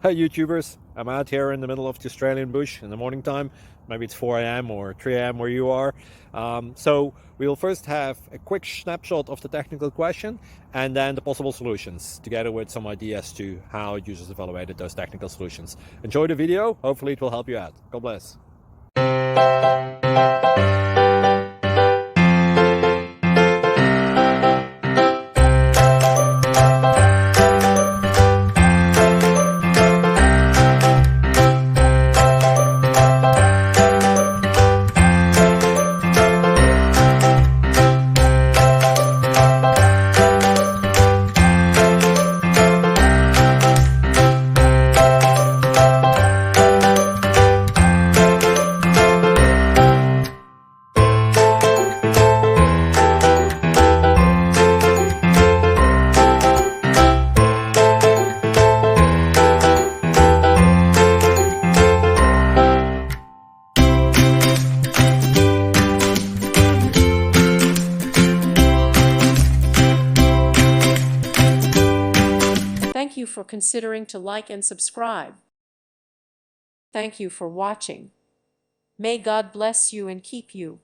Hey YouTubers, I'm out here in the middle of the Australian bush in the morning time. Maybe it's 4 a.m. or 3 a.m. where you are. So we'll first have a quick snapshot of the technical question and then the possible solutions, together with some ideas to how users evaluated those technical solutions. Enjoy the video, hopefully it will help you out. God bless. Thank you for considering to like and subscribe. Thank you for watching. May God bless you and keep you.